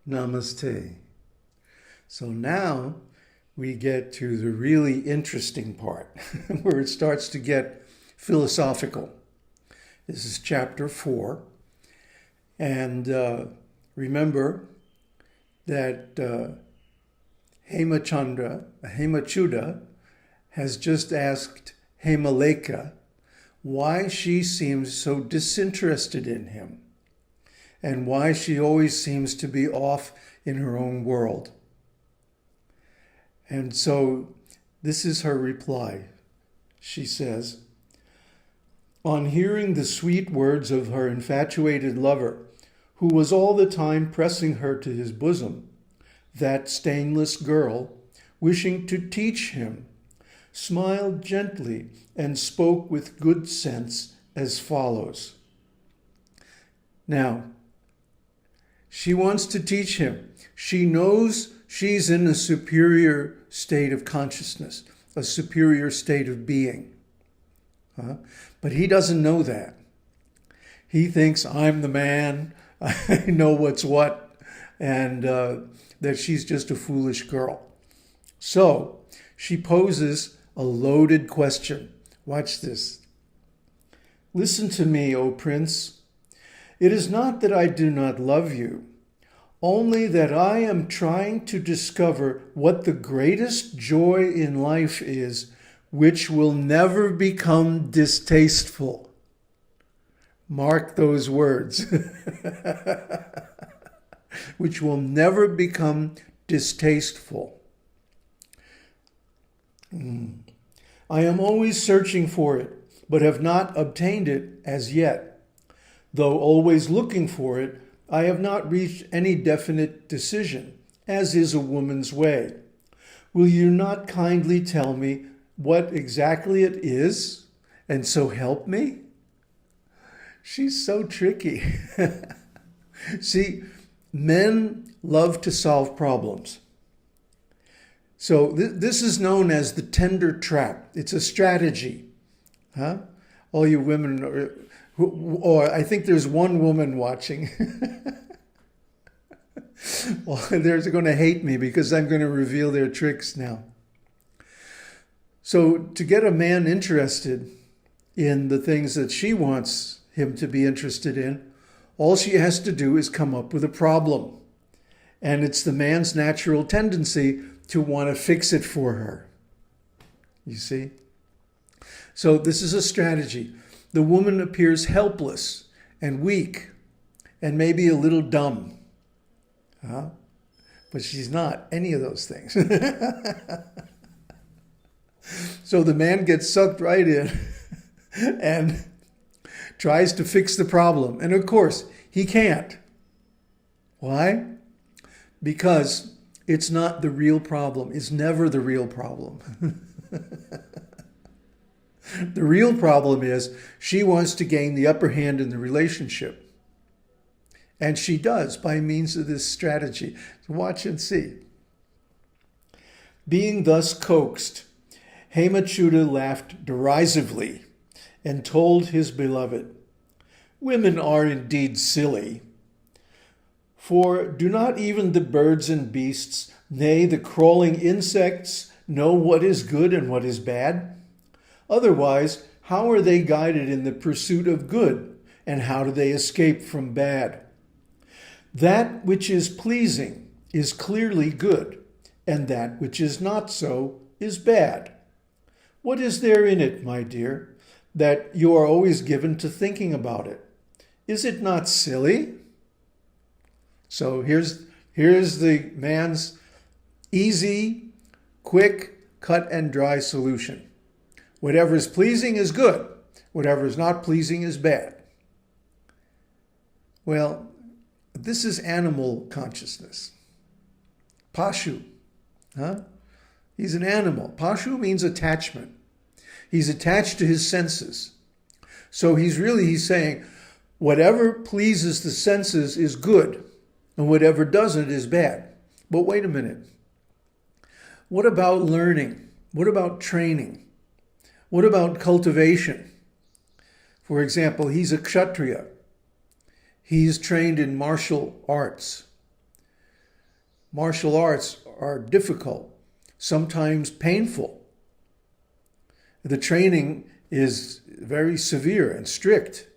Namaste. So now we get to the really interesting part where it starts to get philosophical. This is chapter 4. And remember that Hemachuda has just asked Hemaleka why she seems so disinterested in him and why she always seems to be off in her own world. And so this is her reply. She says, on hearing the sweet words of her infatuated lover, who was all the time pressing her to his bosom, that stainless girl, wishing to teach him, smiled gently and spoke with good sense as follows. Now, she wants to teach him. She knows she's in a superior state of consciousness, a superior state of being. But he doesn't know that. He thinks, I'm the man, I know what's what, and that she's just a foolish girl. So she poses a loaded question. Watch this. Listen to me, O Prince. It is not that I do not love you, only that I am trying to discover what the greatest joy in life is, which will never become distasteful. Mark those words. Which will never become distasteful. I am always searching for it, but have not obtained it as yet. Though always looking for it, I have not reached any definite decision, as is a woman's way. Will you not kindly tell me what exactly it is, and so help me? She's so tricky. See, men love to solve problems. So this is known as the tender trap. It's a strategy. All you women, or I think there's one woman watching. Well, they're going to hate me because I'm going to reveal their tricks now. So to get a man interested in the things that she wants him to be interested in, all she has to do is come up with a problem. And it's the man's natural tendency to want to fix it for her. You see? So this is a strategy. The woman appears helpless and weak and maybe a little dumb. But she's not any of those things. So the man gets sucked right in and tries to fix the problem. And of course, he can't. Why? Because it's not the real problem. It's never the real problem. The real problem is she wants to gain the upper hand in the relationship. And she does by means of this strategy. So watch and see. Being thus coaxed, Hemachuda laughed derisively and told his beloved, women are indeed silly. For do not even the birds and beasts, nay, the crawling insects, know what is good and what is bad? Otherwise, how are they guided in the pursuit of good, and how do they escape from bad? That which is pleasing is clearly good, and that which is not so is bad. What is there in it, my dear, that you are always given to thinking about it? Is it not silly? So here's the man's easy, quick, cut and dry solution. Whatever is pleasing is good. Whatever is not pleasing is bad. Well, this is animal consciousness. Pashu. He's an animal. Pashu means attachment. He's attached to his senses. So he's saying, whatever pleases the senses is good, and whatever doesn't is bad. But wait a minute. What about learning? What about training? What about cultivation? For example, he's a kshatriya. He's trained in martial arts. martial arts are difficult, sometimes painful. The training is very severe and strict.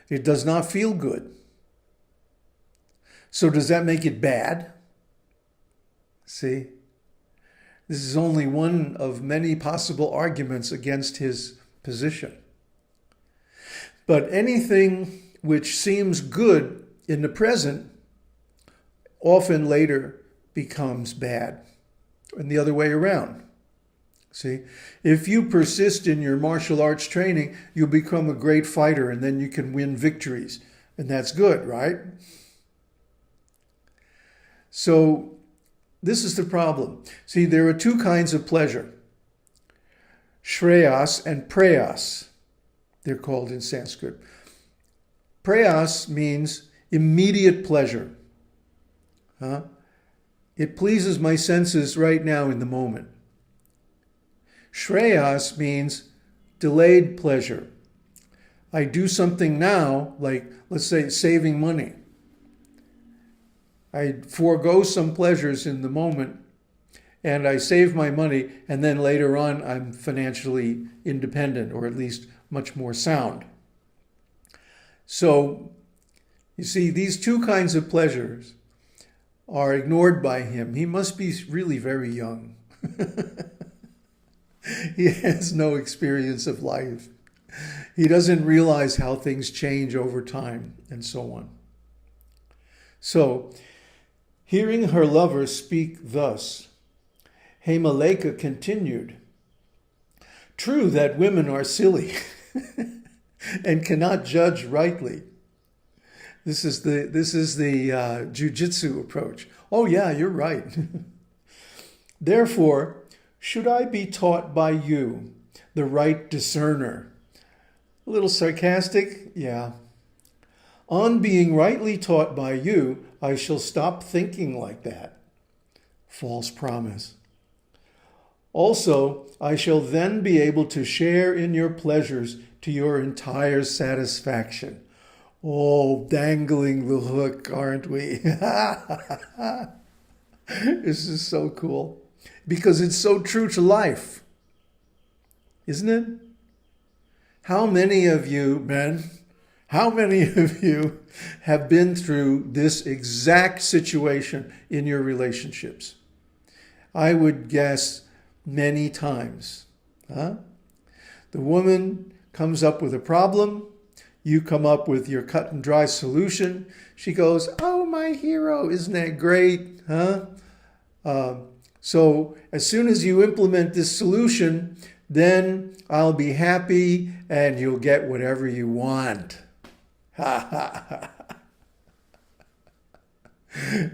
It does not feel good. So does that make it bad? See? This is only one of many possible arguments against his position. But anything which seems good in the present often later becomes bad, and the other way around. See, if you persist in your martial arts training, you'll become a great fighter, and then you can win victories, and that's good, right? So this is the problem. See, there are two kinds of pleasure. Shreyas and prayas, they're called in Sanskrit. Prayas means immediate pleasure. It pleases my senses right now in the moment. Shreyas means delayed pleasure. I do something now, like, let's say, saving money. I forego some pleasures in the moment, and I save my money, and then later on I'm financially independent, or at least much more sound. So, you see, these two kinds of pleasures are ignored by him. He must be really very young. He has no experience of life. He doesn't realize how things change over time, and so on. So, hearing her lover speak thus, Hemaleka continued, "True that women are silly and cannot judge rightly." This is the jujitsu approach. Oh yeah, you're right. Therefore, should I be taught by you, the right discerner? A little sarcastic? Yeah. On being rightly taught by you, I shall stop thinking like that. False promise. Also, I shall then be able to share in your pleasures to your entire satisfaction. Oh, dangling the hook, aren't we? This is so cool. Because it's so true to life. Isn't it? How many of you, men, how many of you have been through this exact situation in your relationships? I would guess many times. The woman comes up with a problem. You come up with your cut and dry solution. She goes, "Oh, my hero, isn't that great?" So as soon as you implement this solution, then I'll be happy and you'll get whatever you want.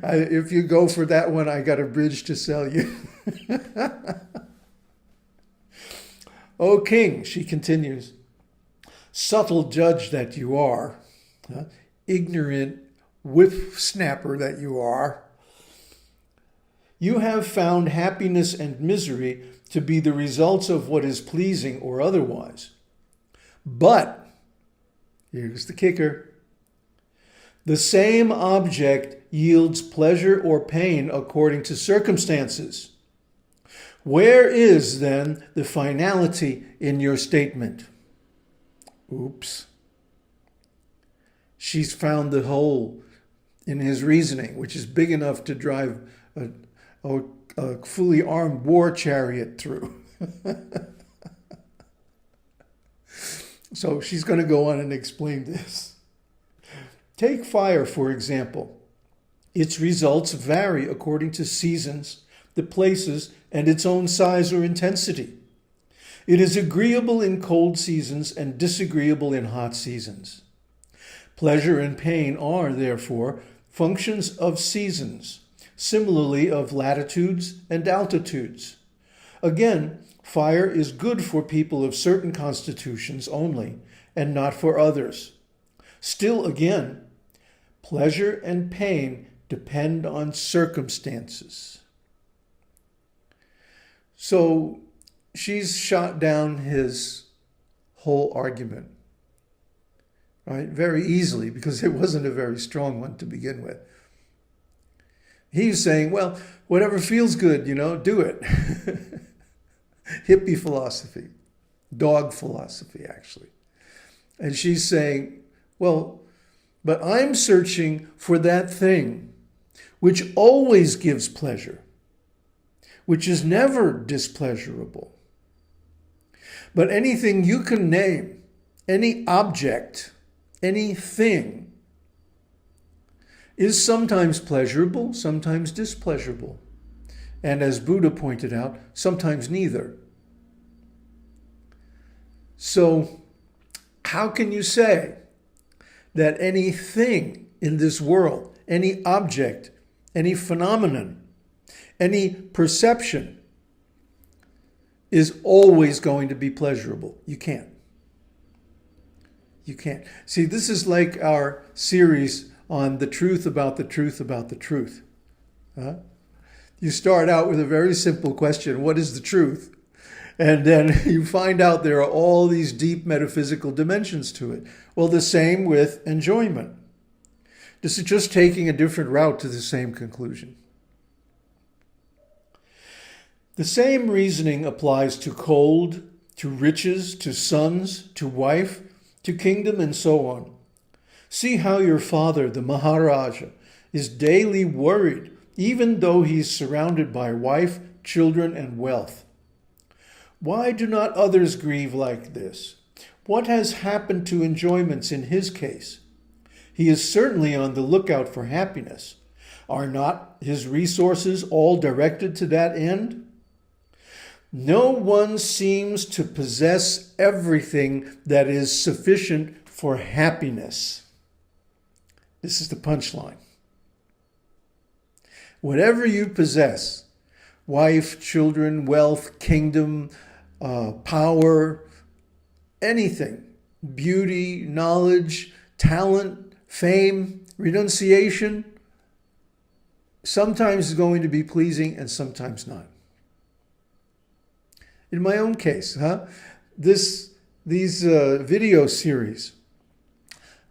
If you go for that one, I got a bridge to sell you. O king, she continues, subtle judge that you are, ignorant whip-snapper that you are, you have found happiness and misery to be the results of what is pleasing or otherwise. But, here's the kicker, the same object yields pleasure or pain according to circumstances. Where is, then, the finality in your statement? Oops. She's found the hole in his reasoning, which is big enough to drive a fully armed war chariot through. So she's going to go on and explain this. Take fire, for example. Its results vary according to seasons, the places, and its own size or intensity. It is agreeable in cold seasons and disagreeable in hot seasons. Pleasure and pain are, therefore, functions of seasons, similarly of latitudes and altitudes. Again, fire is good for people of certain constitutions only, and not for others. Still again, pleasure and pain depend on circumstances. So she's shot down his whole argument, right? Very easily, because it wasn't a very strong one to begin with. He's saying, well, whatever feels good, do it. Hippie philosophy, dog philosophy, actually. And she's saying, well, but I'm searching for that thing which always gives pleasure, which is never displeasurable. But anything you can name, any object, anything, is sometimes pleasurable, sometimes displeasurable. And as Buddha pointed out, sometimes neither. So, how can you say that anything in this world, any object, any phenomenon, any perception is always going to be pleasurable? You can't. You can't. See, this is like our series on the truth about the truth about the truth. You start out with a very simple question, what is the truth? And then you find out there are all these deep metaphysical dimensions to it. Well, the same with enjoyment. This is just taking a different route to the same conclusion. The same reasoning applies to cold, to riches, to sons, to wife, to kingdom, and so on. See how your father, the Maharaja, is daily worried, even though he's surrounded by wife, children, and wealth. Why do not others grieve like this? What has happened to enjoyments in his case? He is certainly on the lookout for happiness. Are not his resources all directed to that end? No one seems to possess everything that is sufficient for happiness. This is the punchline. Whatever you possess, wife, children, wealth, kingdom, power, anything, beauty, knowledge, talent, fame, renunciation, sometimes is going to be pleasing and sometimes not. In my own case, these video series,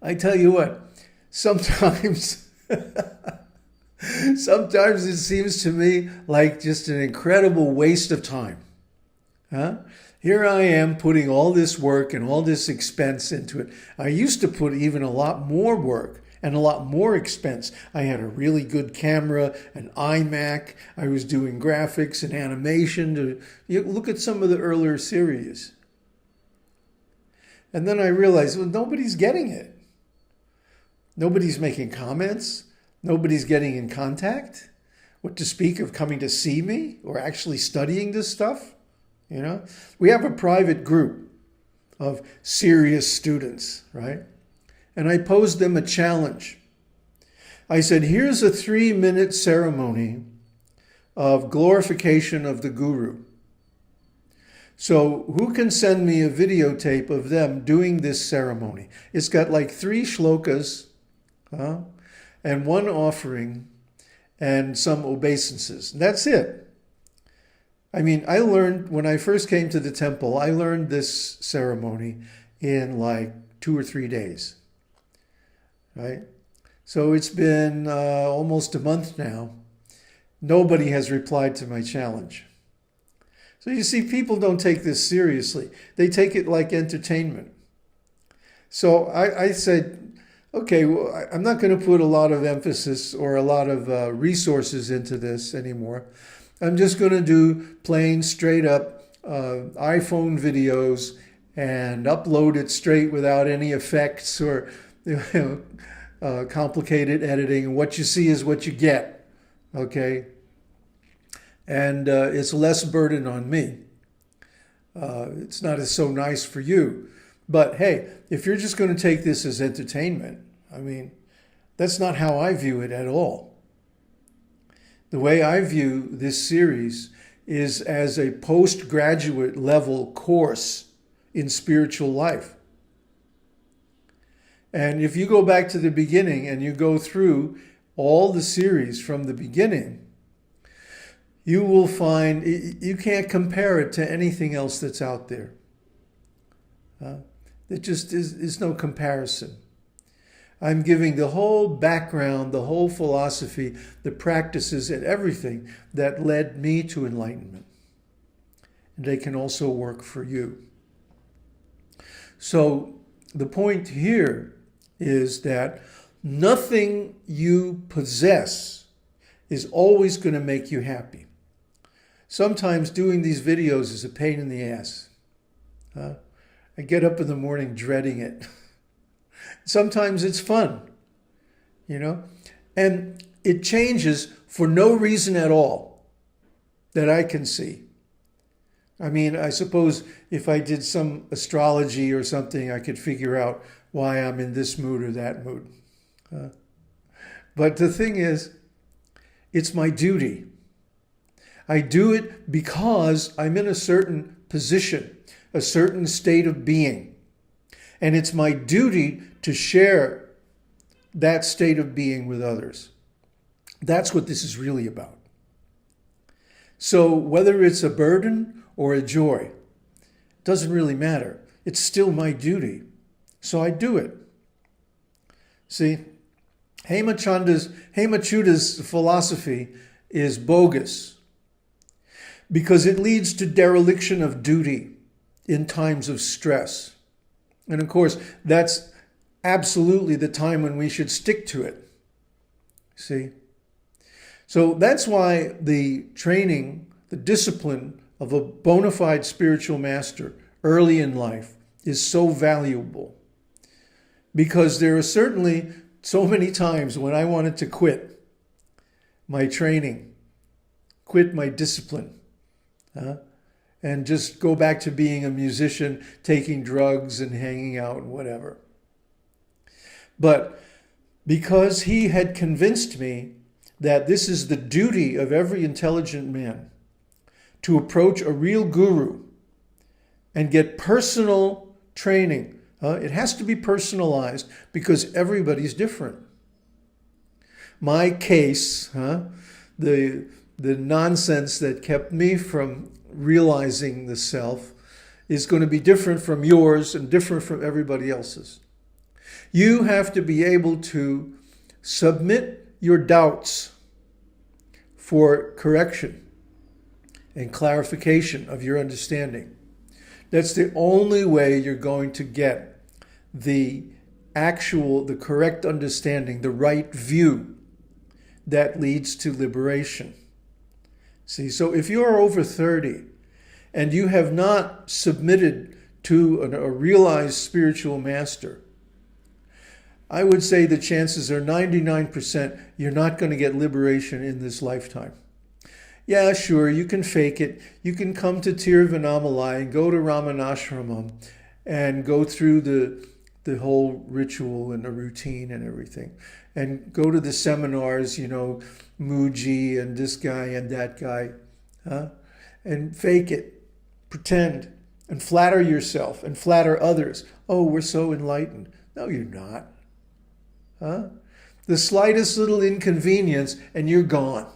I tell you what, sometimes sometimes it seems to me like just an incredible waste of time. Here I am putting all this work and all this expense into it. I used to put even a lot more work and a lot more expense. I had a really good camera, an iMac. I was doing graphics and animation. Look at some of the earlier series. And then I realized, well, nobody's getting it. Nobody's making comments. Nobody's getting in contact. What to speak of coming to see me or actually studying this stuff? We have a private group of serious students, right? And I posed them a challenge. I said, here's a 3-minute ceremony of glorification of the Guru. So who can send me a videotape of them doing this ceremony? It's got like 3 shlokas, and 1 offering and some obeisances. That's it. I mean, I learned, when I first came to the temple, I learned this ceremony in like 2 or 3 days, right? So it's been almost a month now. Nobody has replied to my challenge. So you see, people don't take this seriously. They take it like entertainment. So I said, okay, well, I'm not going to put a lot of emphasis or a lot of resources into this anymore. I'm just going to do plain, straight up iPhone videos and upload it straight without any effects or complicated editing. What you see is what you get, okay? And it's less burden on me. It's not so nice for you. But hey, if you're just going to take this as entertainment, I mean, that's not how I view it at all. The way I view this series is as a postgraduate level course in spiritual life. And if you go back to the beginning and you go through all the series from the beginning, you will find you can't compare it to anything else that's out there. It just is no comparison. I'm giving the whole background, the whole philosophy, the practices, and everything that led me to enlightenment. And they can also work for you. So the point here is that nothing you possess is always going to make you happy. Sometimes doing these videos is a pain in the ass. I get up in the morning dreading it. Sometimes it's fun, and it changes for no reason at all that I can see. I mean, I suppose if I did some astrology or something, I could figure out why I'm in this mood or that mood. But the thing is, it's my duty. I do it because I'm in a certain position, a certain state of being. And it's my duty to share that state of being with others. That's what this is really about. So whether it's a burden or a joy, doesn't really matter. It's still my duty. So I do it. See, Hemachuda's philosophy is bogus because it leads to dereliction of duty in times of stress. And of course, that's absolutely the time when we should stick to it. See? So that's why the training, the discipline of a bona fide spiritual master early in life is so valuable. Because there are certainly so many times when I wanted to quit my training, quit my discipline, and just go back to being a musician, taking drugs and hanging out and whatever. But because he had convinced me that this is the duty of every intelligent man, to approach a real guru and get personal training. It has to be personalized because everybody's different. My case, the nonsense that kept me from realizing the self is going to be different from yours and different from everybody else's. You have to be able to submit your doubts for correction and clarification of your understanding. That's the only way you're going to get the correct understanding, the right view that leads to liberation. See, so if you are over 30 and you have not submitted to a realized spiritual master, I would say the chances are 99% you're not going to get liberation in this lifetime. Yeah, sure, you can fake it. You can come to Tiruvannamalai and go to Ramanashramam and go through the whole ritual and the routine and everything. And go to the seminars, Muji and this guy and that guy. And fake it, pretend, and flatter yourself and flatter others. Oh, we're so enlightened. No, you're not. The slightest little inconvenience and you're gone.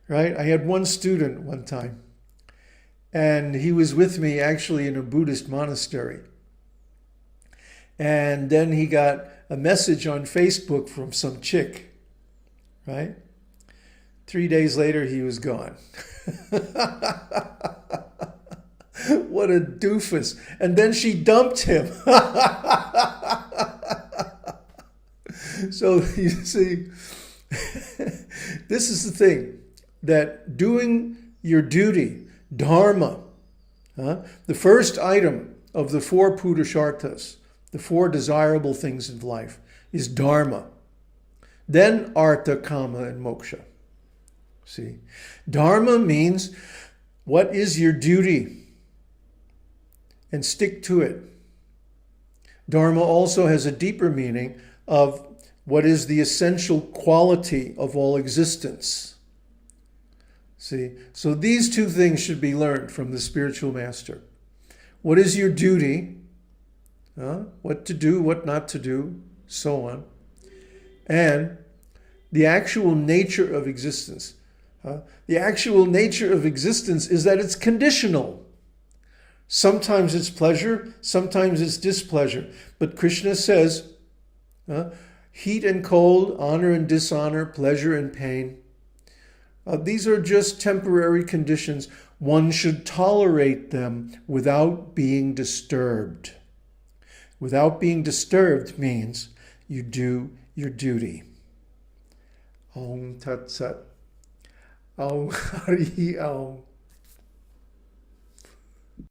Right? I had one student one time, and he was with me actually in a Buddhist monastery. And then he got a message on Facebook from some chick, right? 3 days later, he was gone. What a doofus. And then she dumped him. So you see, this is the thing. That doing your duty, dharma, the first item of the 4 purusharthas, the 4 desirable things in life, is dharma. Then artha, kama, and moksha. See, dharma means what is your duty, and stick to it. Dharma also has a deeper meaning of what is the essential quality of all existence. See, so these 2 things should be learned from the spiritual master. What is your duty? What to do, what not to do, so on. And the actual nature of existence. The actual nature of existence is that it's conditional. Sometimes it's pleasure, sometimes it's displeasure. But Krishna says, Heat and cold, honor and dishonor, pleasure and pain. These are just temporary conditions. One should tolerate them without being disturbed. Without being disturbed means you do your duty. Om Tat Sat. Om Hari Om.